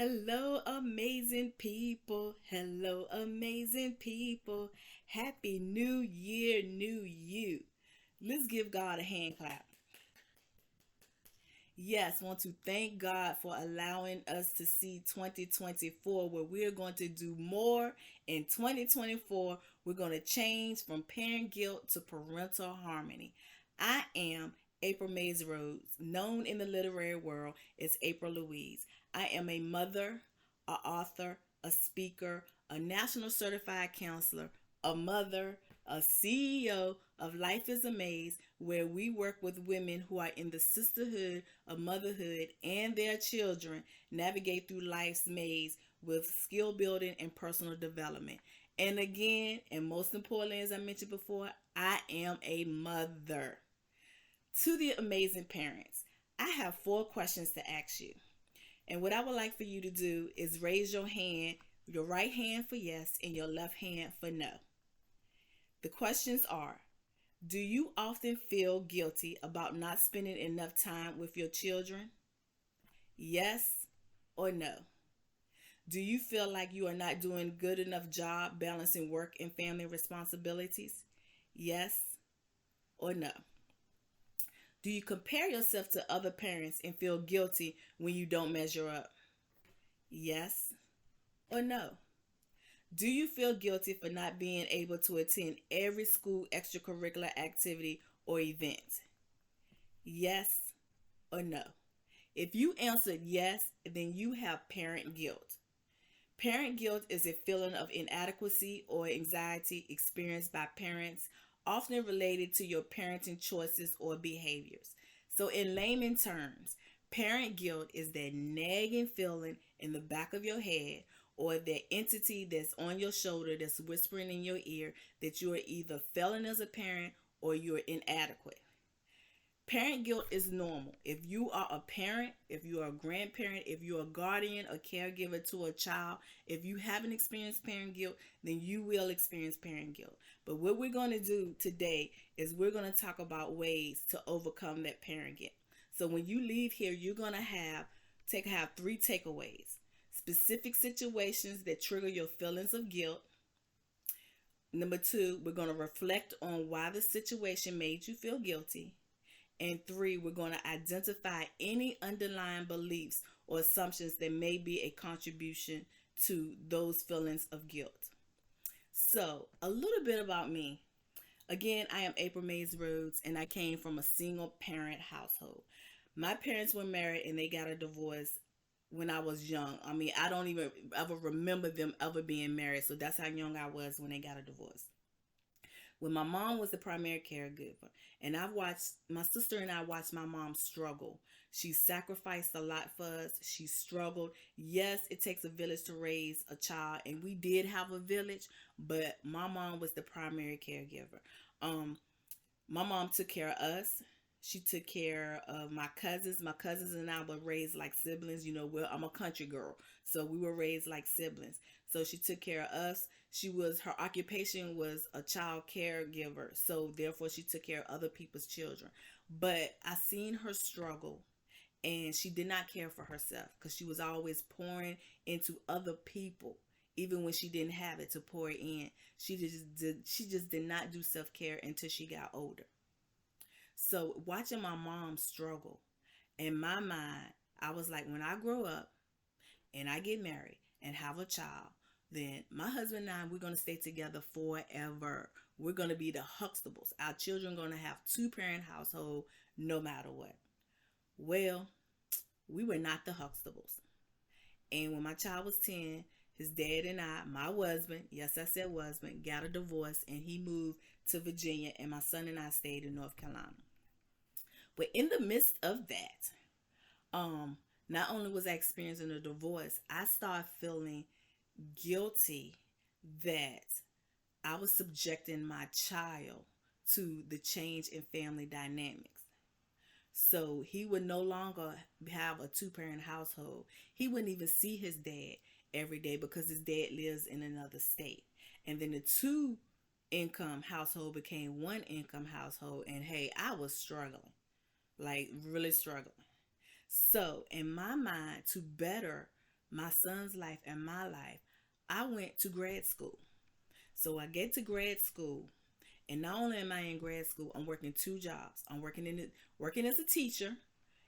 Hello, amazing people. Hello, amazing people. Happy New Year, New You. Let's give God a hand clap. Yes, want to thank God for allowing us to see 2024 where we're going to do more in 2024. We're going to change from parent guilt to parental harmony. I am April Mays Rhodes, known in the literary world as April Louise. I am a mother, a author, a speaker, a national certified counselor, a mother, a CEO of Life is a Maze, where we work with women who are in the sisterhood of motherhood and their children navigate through life's maze with skill building and personal development. And again, and most importantly, as I mentioned before, I am a mother. To the amazing parents, I have four questions to ask you. And what I would like for you to do is raise your hand, your right hand for yes, and your left hand for no. The questions are: do you often feel guilty about not spending enough time with your children? Yes or no? Do you feel like you are not doing good enough job balancing work and family responsibilities? Yes or no? Do you compare yourself to other parents and feel guilty when you don't measure up? Yes or no? Do you feel guilty for not being able to attend every school extracurricular activity or event? Yes or no? If you answered yes, then you have parent guilt. Parent guilt is a feeling of inadequacy or anxiety experienced by parents, often related to your parenting choices or behaviors. So, in layman terms, parent guilt is that nagging feeling in the back of your head or that entity that's on your shoulder that's whispering in your ear that you are either failing as a parent or you're inadequate. Parent guilt is normal. If you are a parent, if you are a grandparent, if you're a guardian, a caregiver to a child, if you haven't experienced parent guilt, then you will experience parent guilt. But what we're going to do today is we're going to talk about ways to overcome that parent guilt. So when you leave here, you're going to have three takeaways. Specific situations that trigger your feelings of guilt. Number two, we're going to reflect on why the situation made you feel guilty. And three, we're going to identify any underlying beliefs or assumptions that may be a contribution to those feelings of guilt. So, a little bit about me. Again, I am April Mays Rhodes, and I came from a single parent household. My parents were married and they got a divorce when I was young. I mean, I don't even ever remember them ever being married. So that's how young I was when they got a divorce. When my mom was the primary caregiver, and I watched my sister and I watched my mom struggle. She sacrificed a lot for us. She struggled. Yes, it takes a village to raise a child, and we did have a village, but my mom was the primary caregiver. Um, my mom took care of us. She took care of my cousins. My cousins and I were raised like siblings. I'm a country girl, so we were raised like siblings. So she took care of us. Her occupation was a child caregiver, so therefore she took care of other people's children. But I seen her struggle, and she did not care for herself because she was always pouring into other people even when she didn't have it to pour it in. She just did not do self-care until she got older. So watching my mom struggle, in my mind, I was like, when I grow up and I get married and have a child, then my husband and I, we're going to stay together forever. We're going to be the Huxtables. Our children are going to have two-parent household no matter what. Well, we were not the Huxtables. And when my child was 10, his dad and I, my husband, yes, I said husband, got a divorce and he moved to Virginia, and my son and I stayed in North Carolina. But in the midst of that, not only was I experiencing a divorce, I started feeling guilty that I was subjecting my child to the change in family dynamics. So he would no longer have a two-parent household. He wouldn't even see his dad every day because his dad lives in another state. And then the two income household became one income household. And hey, I was struggling, like really struggling. So, in my mind, to better my son's life and my life, I went to grad school. So I get to grad school, and not only am I in grad school, I'm working two jobs. I'm working as a teacher,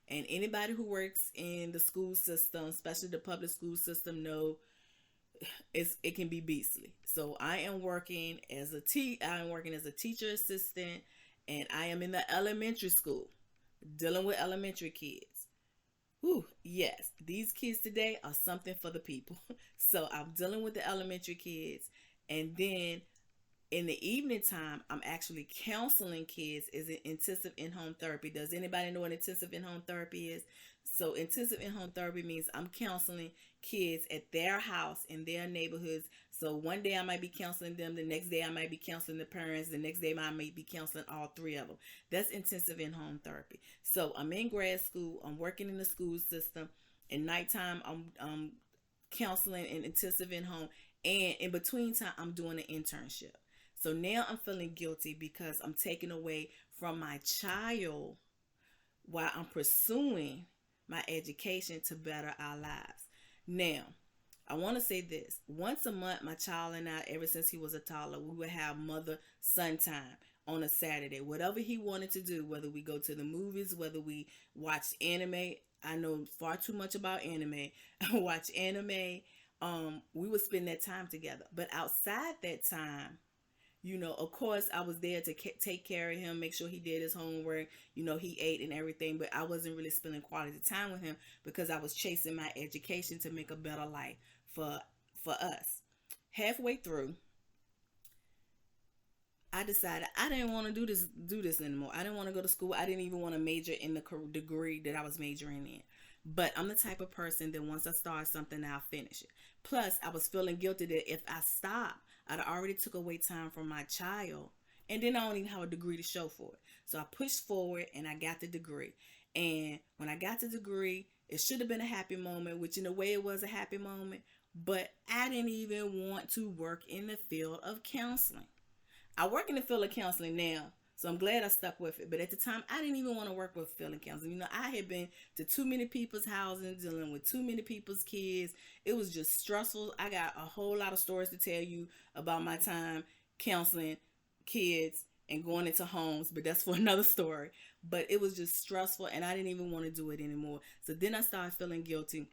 and anybody who works in the school system, especially the public school system, know it can be beastly. So I am working as a teacher assistant, and I am in the elementary school dealing with elementary kids. Whew, yes, these kids today are something for the people. So I'm dealing with the elementary kids, and then in the evening time, I'm actually counseling kids is an intensive in-home therapy. Does anybody know what intensive in-home therapy is? So intensive in-home therapy means I'm counseling kids at their house in their neighborhoods. So one day I might be counseling them, the next day I might be counseling the parents, the next day I might be counseling all three of them. That's intensive in-home therapy. So I'm in grad school, I'm working in the school system. At nighttime, I'm counseling and intensive in-home, and in between time I'm doing an internship. So now I'm feeling guilty because I'm taking away from my child while I'm pursuing my education to better our lives. Now, I want to say this. Once a month, my child and I, ever since he was a toddler, we would have mother son time on a Saturday. Whatever he wanted to do, whether we go to the movies, whether we watch anime. I know far too much about anime. I watch anime. We would spend that time together. But outside that time, of course, I was there to take care of him, make sure he did his homework, he ate and everything, but I wasn't really spending quality time with him because I was chasing my education to make a better life for us. Halfway through, I decided I didn't want to do this anymore. I didn't want to go to school. I didn't even want to major in the degree that I was majoring in. But I'm the type of person that once I start something, I'll finish it. Plus, I was feeling guilty that if I stopped, I'd already took away time from my child, and then I don't even have a degree to show for it. So I pushed forward and I got the degree. And when I got the degree, it should have been a happy moment, which in a way it was a happy moment, but I didn't even want to work in the field of counseling. I work in the field of counseling now, so I'm glad I stuck with it. But at the time, I didn't even want to work with field of counseling. I had been to too many people's houses, dealing with too many people's kids. It was just stressful. I got a whole lot of stories to tell you about my time counseling kids and going into homes, but that's for another story. But it was just stressful, and I didn't even want to do it anymore. So then I started feeling guilty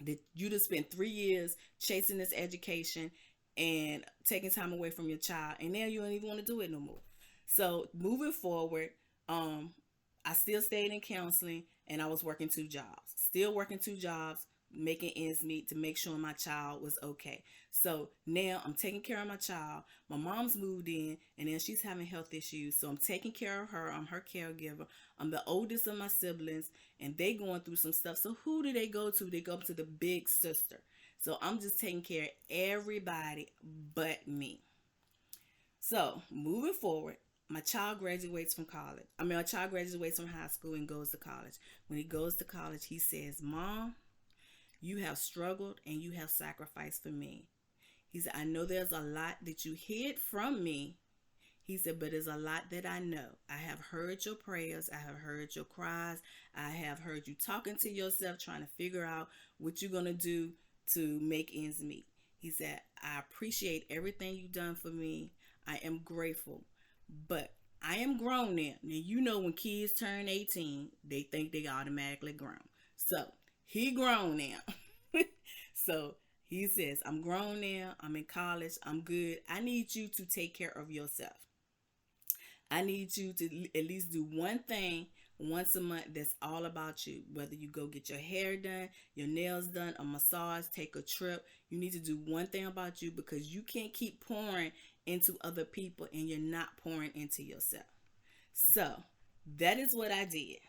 that you just spent 3 years chasing this education and taking time away from your child, and now you don't even want to do it no more. So moving forward, I still stayed in counseling, and I was working two jobs. Still working two jobs, making ends meet to make sure my child was okay. So now I'm taking care of my child. My mom's moved in, and then she's having health issues, so I'm taking care of her. I'm her caregiver. I'm the oldest of my siblings, and they going through some stuff. So who do they go to? They go to the big sister. So I'm just taking care of everybody but me. So moving forward, my child graduates from college. My child graduates from high school and goes to college. When he goes to college, he says, "Mom, you have struggled and you have sacrificed for me." He said, "I know there's a lot that you hid from me." He said, "But there's a lot that I know. I have heard your prayers. I have heard your cries. I have heard you talking to yourself, trying to figure out what you're going to do to make ends meet." He said, "I appreciate everything you've done for me. I am grateful. But I am grown now." Now, when kids turn 18, they think they automatically grown. So he grown now. So he says, "I'm grown now. I'm in college. I'm good. I need you to take care of yourself. I need you to at least do one thing once a month that's all about you. Whether you go get your hair done, your nails done, a massage, take a trip. You need to do one thing about you because you can't keep pouring into other people and you're not pouring into yourself." So that is what I did.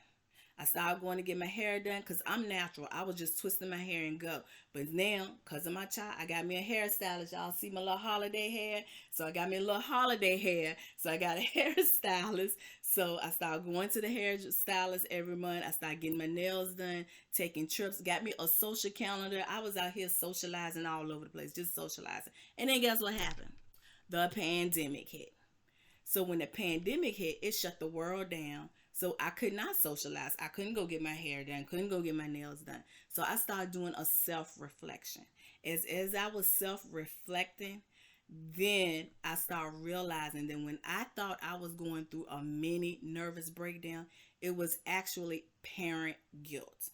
I started going to get my hair done because I'm natural. I was just twisting my hair and go. But now, because of my child, I got me a hairstylist. Y'all see my little holiday hair? So I got me a little holiday hair. So I got a hairstylist. So I started going to the hairstylist every month. I started getting my nails done, taking trips. Got me a social calendar. I was out here socializing all over the place, just socializing. And then guess what happened? The pandemic hit. So when the pandemic hit, it shut the world down. So I could not socialize. I couldn't go get my hair done, couldn't go get my nails done. So I started doing a self-reflection. As I was self-reflecting, then I started realizing that when I thought I was going through a mini nervous breakdown, it was actually parent guilt.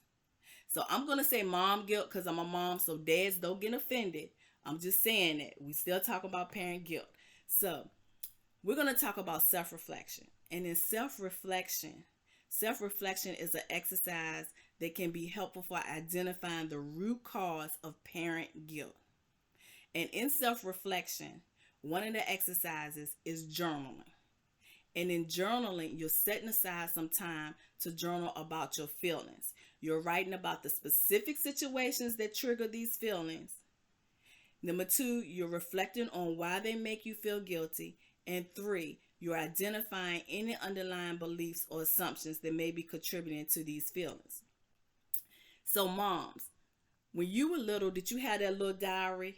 So I'm gonna say mom guilt because I'm a mom, so dads don't get offended. I'm just saying that. We still talk about parent guilt. So we're gonna talk about self-reflection. And in self-reflection is an exercise that can be helpful for identifying the root cause of parent guilt. And in self-reflection, one of the exercises is journaling. And in journaling, you're setting aside some time to journal about your feelings. You're writing about the specific situations that trigger these feelings. Number two, you're reflecting on why they make you feel guilty. And three, you're identifying any underlying beliefs or assumptions that may be contributing to these feelings. So, moms, when you were little, did you have that little diary?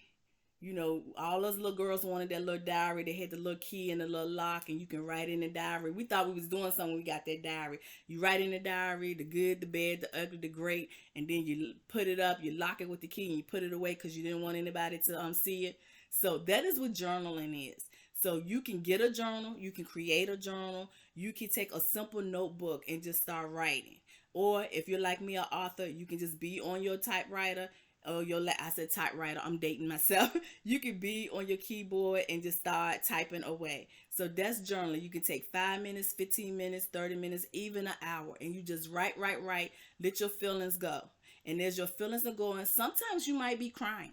All those little girls wanted that little diary. They had the little key and the little lock, and you can write in the diary. We thought we was doing something when we got that diary. You write in the diary, the good, the bad, the ugly, the great, and then you put it up, you lock it with the key, and you put it away because you didn't want anybody to see it. So that is what journaling is. So you can get a journal, you can create a journal, you can take a simple notebook and just start writing. Or if you're like me, an author, you can just be on your typewriter. I said typewriter, I'm dating myself. You can be on your keyboard and just start typing away. So that's journaling. You can take 5 minutes, 15 minutes, 30 minutes, even an hour, and you just write, let your feelings go. And as your feelings are going, sometimes you might be crying.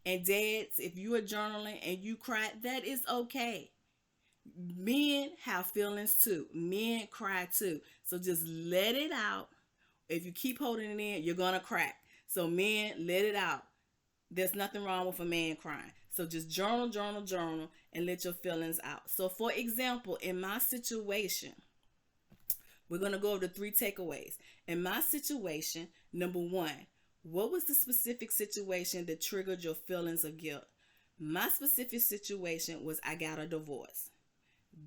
And dads, if you are journaling and you cry, that is okay. Men have feelings too. Men cry too. So just let it out. If you keep holding it in, you're going to crack. So men, let it out. There's nothing wrong with a man crying. So just journal, and let your feelings out. So for example, in my situation, we're going to go over the 3 takeaways. In my situation, number 1, what was the specific situation that triggered your feelings of guilt? My specific situation was I got a divorce.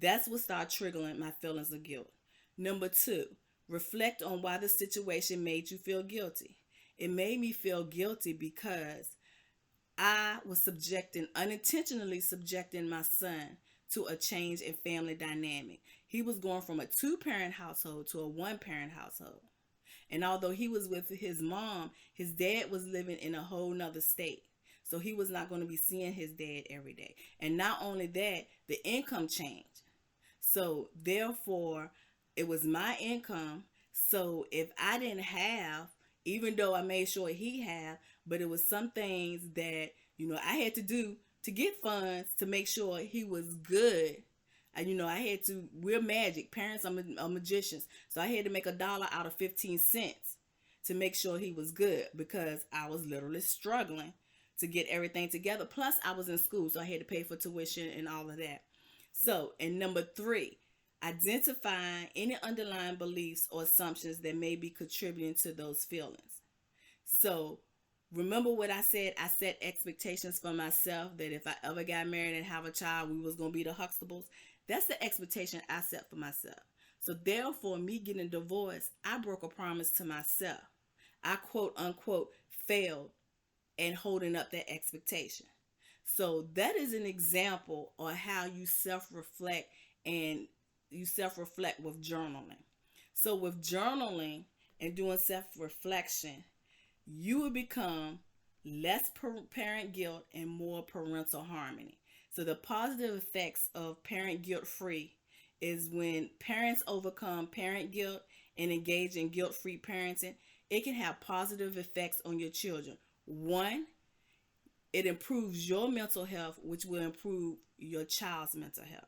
That's what started triggering my feelings of guilt. Number 2, reflect on why the situation made you feel guilty. It made me feel guilty because I was unintentionally subjecting my son to a change in family dynamic. He was going from a 2-parent household to a 1-parent household. And although he was with his mom, his dad was living in a whole nother state. So he was not going to be seeing his dad every day. And not only that, the income changed. So therefore, it was my income. So if I didn't have, even though I made sure he had, but it was some things that, I had to do to get funds to make sure he was good. I had to, we're magic. Parents are magicians. So I had to make $1 out of 15 cents to make sure he was good because I was literally struggling to get everything together. Plus I was in school, so I had to pay for tuition and all of that. So, and number 3, identifying any underlying beliefs or assumptions that may be contributing to those feelings. So remember what I said? I set expectations for myself that if I ever got married and have a child, we was going to be the Huxtables. That's the expectation I set for myself. So therefore, me getting divorced, I broke a promise to myself. I quote unquote failed in holding up that expectation. So that is an example of how you self-reflect, and you self-reflect with journaling. So with journaling and doing self-reflection, you will become less parent guilt and more parental harmony. So the positive effects of parent guilt-free is when parents overcome parent guilt and engage in guilt-free parenting, it can have positive effects on your children. 1, it improves your mental health, which will improve your child's mental health.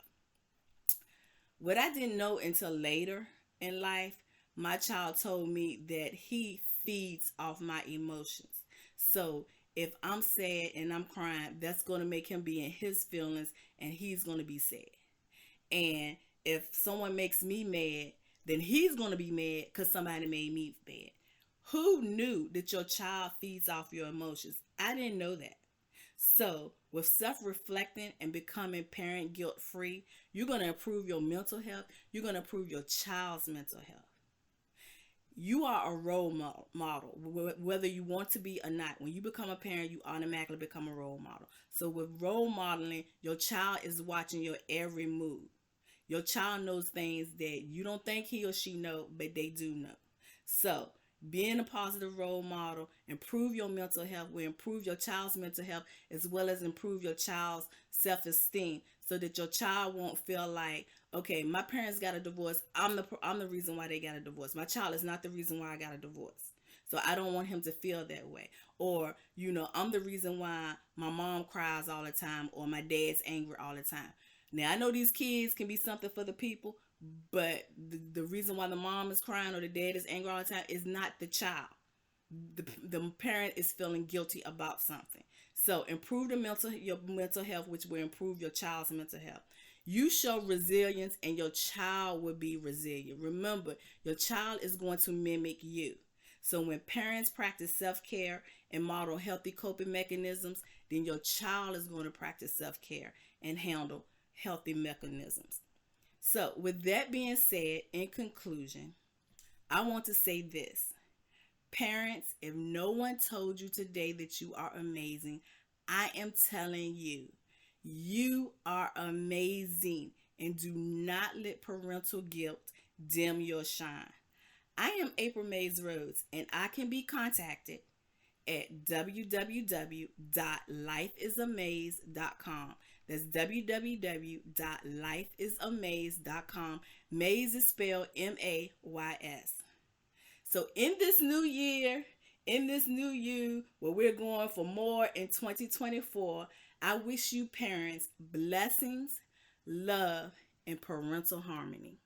What I didn't know until later in life, my child told me that he feeds off my emotions. So if I'm sad and I'm crying, that's going to make him be in his feelings and he's going to be sad. And if someone makes me mad, then he's going to be mad because somebody made me mad. Who knew that your child feeds off your emotions? I didn't know that. So, with self reflecting and becoming parent guilt free, you're going to improve your mental health. You're going to improve your child's mental health. You are a role model, whether you want to be or not. When you become a parent, you automatically become a role model. So, with role modeling, your child is watching your every move. Your child knows things that you don't think he or she know, but they do know. So, being a positive role model, improve your mental health, will improve your child's mental health as well as improve your child's self-esteem so that your child won't feel like, okay, my parents got a divorce. I'm the reason why they got a divorce. My child is not the reason why I got a divorce. So I don't want him to feel that way. Or, I'm the reason why my mom cries all the time or my dad's angry all the time. Now, I know these kids can be something for the people, but the reason why the mom is crying or the dad is angry all the time is not the child. The parent is feeling guilty about something. So improve your mental health, which will improve your child's mental health. You show resilience and your child will be resilient. Remember, your child is going to mimic you. So when parents practice self-care and model healthy coping mechanisms, then your child is going to practice self-care and handle healthy mechanisms. So with that being said, in conclusion, I want to say this. Parents, if no one told you today that you are amazing, I am telling you, you are amazing, and do not let parental guilt dim your shine. I am April Mays Rhodes, and I can be contacted at www.lifeisamaze.com. That's www.lifeisamaze.com. Maze is spelled Mays. So in this new you, where we're going for more in 2024, I wish you parents blessings, love, and parental harmony.